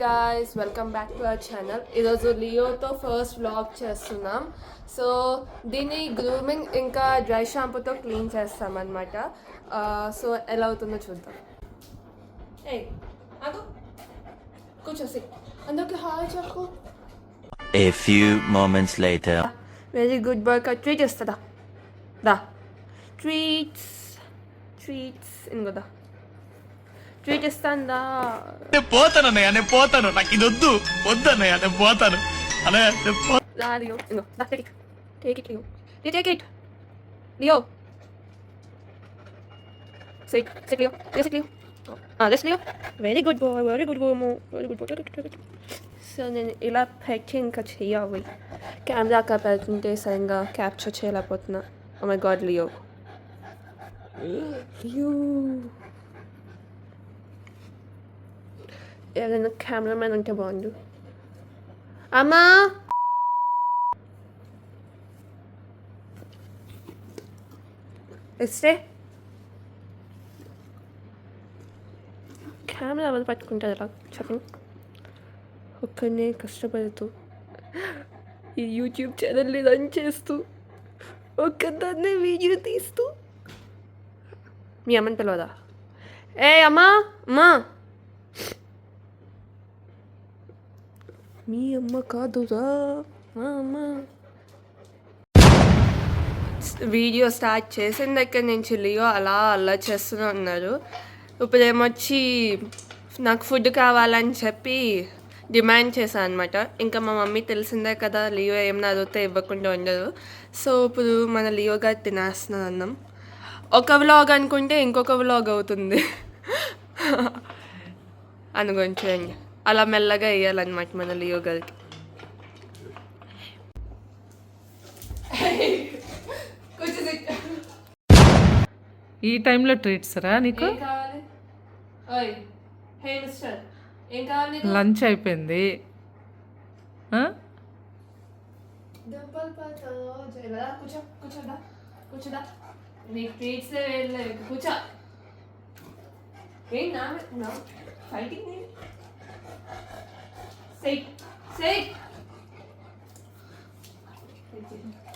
Guys welcome back to our channel. ఈరోజు లియోతో first vlog చేస్తున్నాం. So దీన్ని గ్రూమింగ్ ఇంకా డ్రై షాంపూతో క్లీన్ చేస్తాం అనమాట. సో ఎలా అవుతుందో చూద్దాం. ఏ ఆగు, కూర్చోసి అందరికి హాయ్ చెప్పు. A few moments later. Very good boy. Treat ఇస్తుందా? దా ట్రీట్స్ ఇంకోదా ట్రీట్ ఇస్తాందా? పోతానన్నయ్య, నేను పోతాను. నాకు ఇది వద్దు వద్దన్నయ్య, నేను పోతాను అన్నయ్య. లా లియో, ఇంకో దా take it Leo, take it Leo. Sit Leo, sit Leo. Rest Leo. Very good boy, very good boy. So నేను ఇలా పెట్టి ఇంకా చెయ్యాలి. కెమెరా పెడుతుంటే సరిగ్గా క్యాప్చర్ చేయలేకపోతున్నా. Oh my god Leo. Leo ఏదైనా కెమెరామెన్ ఉంటే బాగుండు. అమ్మా ఇస్తే కెమెరా ఎవరు పట్టుకుంటారు ఇలా చెప్పండి. ఒక్కనే కష్టపడుతూ ఈ యూట్యూబ్ ఛానల్ని రన్ చేస్తూ ఒక్కదాన్నే వీడియో తీస్తూ మీ అమ్మని పిలవదా? ఏ అమ్మా అమ్మా, మీ అమ్మ కాదురా అమ్మ. వీడియో స్టార్ట్ చేసిన దగ్గర నుంచి లియో అలా చేస్తూనే ఉన్నారు. ఇప్పుడు ఏమొచ్చి నాకు ఫుడ్ కావాలని చెప్పి డిమాండ్ చేశాను అనమాట. ఇంకా మా మమ్మీ తెలిసిందే కదా, లియో ఏమన్నా అడిగితే ఇవ్వకుండా ఉండదు. సో ఇప్పుడు మన లియో గారు తినేస్తున్నాను అన్నం. ఒక వ్లాగ్ అనుకుంటే ఇంకొక వ్లాగ్ అవుతుంది అనుకుంటండి. అలా మెల్లగా వేయాలన్నమాట మన లియో గారికి. ఈ టైంలో ట్రీట్స్ రా నీకు? లంచ్ అయిపోయింది.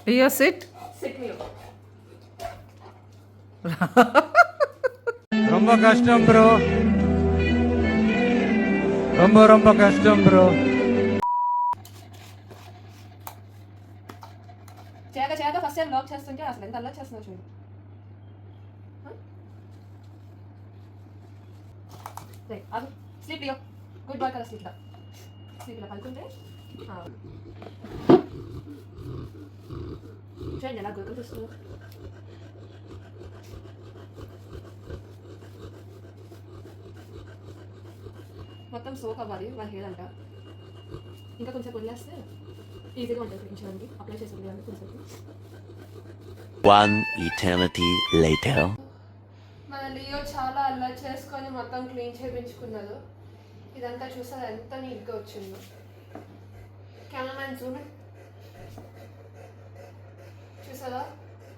Leo, sit. Sit, Leo. ரொம்ப கஷ்டம் ப்ரோ, ரொம்ப கஷ்டம் ப்ரோ. చేయక ఫస్ట్ టైం లాక్ చేస్తుంటే అసలు ఎంత అలా చేస్తున్నావు చూడు. అది స్లీప్ లియో, గుడ్ బాయ్ కదా. స్లీప్లో పడుకుంటే చూడండి ఎలా గుర్తు చూస్తూ. మొత్తం సోక్ అవ్వాలి వాళ్ళ హెయిర్ అంట. ఇంకా కొంచెం వదిలేస్తే ఈజీగా ఉంటుంది పెంచడానికి. అప్లై చేసి వదిలేయాలి కొంచెం. One eternity later. మన లియో చాలా అల్లరి చేసుకొని మొత్తం క్లీన్ చేయించుకున్నారు. ఇదంతా చూసారా ఎంత నీట్గా వచ్చిందో. కెమెరామ్యాన్ జూమ్ చూసారా,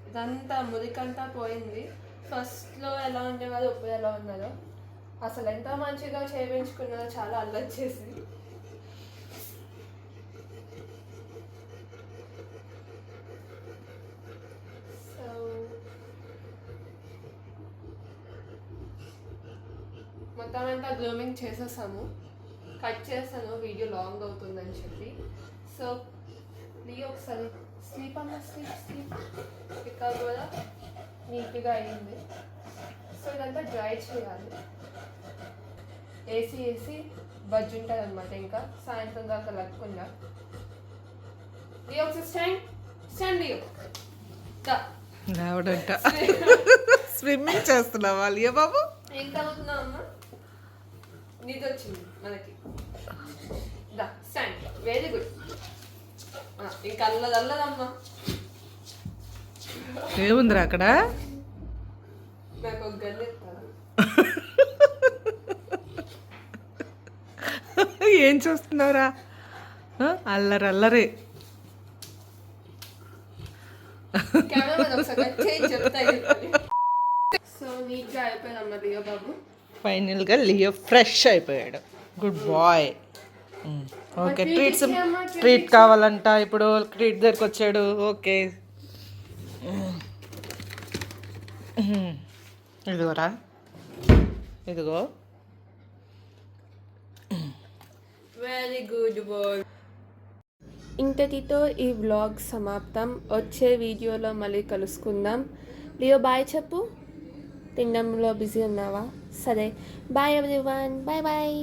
ఇదంతా మురికంతా పోయింది. ఫస్ట్లో ఎలా ఉండేవారు, ఇప్పుడు ఎలా ఉన్నారో. అసలు ఎంత మంచిగా చేయించుకున్నారో చాలా అల్లరి చేసి. సో మొత్తం అంతా గ్రూమింగ్ చేసేసాము. కట్ చేస్తాను, వీడియో లాంగ్ అవుతుందని చెప్పి. సో లియో ఒకసారి స్లీప్ అన్న స్లీప్ ఇక్కడ కూడా నీట్గా అయ్యింది. సో ఇదంతా డ్రై చేయాలి. ఏసీ బజ్జు ఉంటుంది అనమాట. ఇంకా సాయంత్రం దాకా లక్కకుండా. లియో ఒకసారి స్టాండ్ లియో. రావడంట స్విమ్మింగ్ చేస్తున్నావా లియో బాబు? ఏం తాగుతున్నావు అమ్మా? నీది వచ్చింది మనకి. దా స్టాండ్. Very good. ఇంకా అల్లదమ్మా. ఏముందిరా అక్కడ? నాకు ఒక గన్ను ఇస్తారా? ఏం చూస్తున్నావురా? అల్లరి. సో నీట్గా అయిపోయిందమ్మా లియో బాబు. ఫైనల్గా లియో ఫ్రెష్ అయిపోయాడు. Good boy. ఓకే ట్రీట్ కావాలంట ఇప్పుడు ట్రీట్ దగ్గరికి వచ్చాడు. ఓకే ఇదిగోరా, ఇదిగో. Very good boy. ఇంతటితో ఈ వ్లాగ్ సమాప్తం. వచ్చే వీడియోలో మళ్ళీ కలుసుకుందాం. లియో బాయ్ చెప్పు. తినడంలో బిజీ ఉన్నావా? సరే బాయ్ ఎవ్రీవన్, బాయ్ బాయ్.